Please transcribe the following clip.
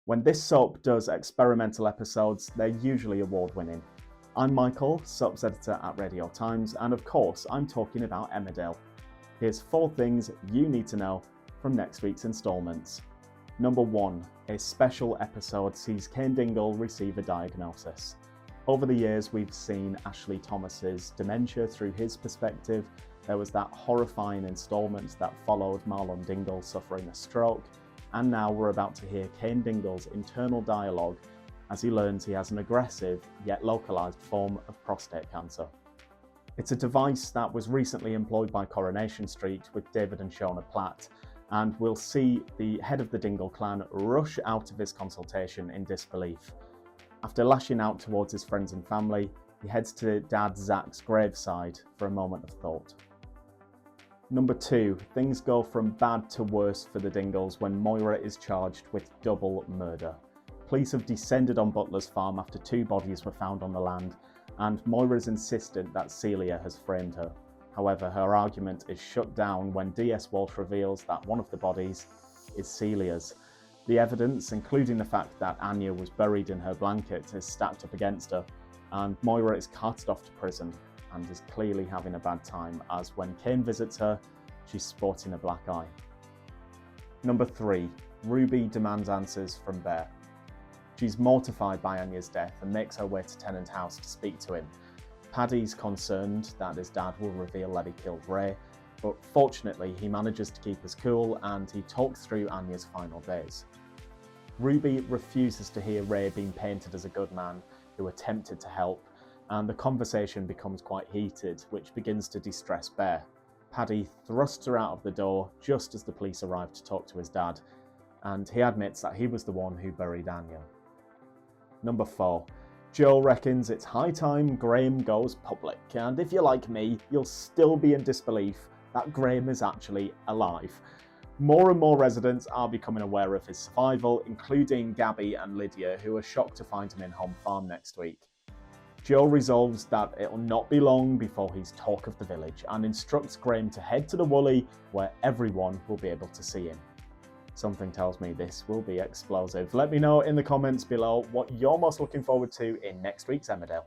When this soap does experimental episodes, they're usually award-winning. I'm Michael, soaps editor at Radio Times, and of course I'm talking about Emmerdale. Here's 4 things you need to know from next week's instalments. Number 1, a special episode sees Paddy Dingle receive a diagnosis. Over the years we've seen Ashley Thomas's dementia through his perspective. There was that horrifying instalment that followed Marlon Dingle suffering a stroke, and now we're about to hear Paddy Dingle's internal dialogue as he learns he has an aggressive yet localised form of prostate cancer. It's a device that was recently employed by Coronation Street with David and Shona Platt, and we'll see the head of the Dingle clan rush out of his consultation in disbelief. After lashing out towards his friends and family, he heads to Dad Zach's graveside for a moment of thought. Number 2, things go from bad to worse for the Dingles when Moira is charged with double murder. Police have descended on Butler's farm after 2 bodies were found on the land, and Moira is insistent that Celia has framed her. However, her argument is shut down when DS Walsh reveals that one of the bodies is Celia's. The evidence, including the fact that Anya was buried in her blanket, is stacked up against her, and Moira is carted off to prison and is clearly having a bad time, as when Cain visits her, she's sporting a black eye. Number 3, Ruby demands answers from Bear. She's mortified by Anya's death and makes her way to Tennant House to speak to him. Paddy's concerned that his dad will reveal that he killed Ray, but fortunately he manages to keep his cool and he talks through Anya's final days. Ruby refuses to hear Ray being painted as a good man who attempted to help, and the conversation becomes quite heated, which begins to distress Bear. Paddy thrusts her out of the door just as the police arrive to talk to his dad, and he admits that he was the one who buried Anya. Number 4, Joe reckons it's high time Graham goes public, and if you're like me, you'll still be in disbelief that Graham is actually alive. More and more residents are becoming aware of his survival, including Gabby and Lydia, who are shocked to find him in Home Farm next week. Joe resolves that it'll not be long before he's talk of the village and instructs Graham to head to the Woolly, where everyone will be able to see him. Something tells me this will be explosive. Let me know in the comments below what you're most looking forward to in next week's Emmerdale.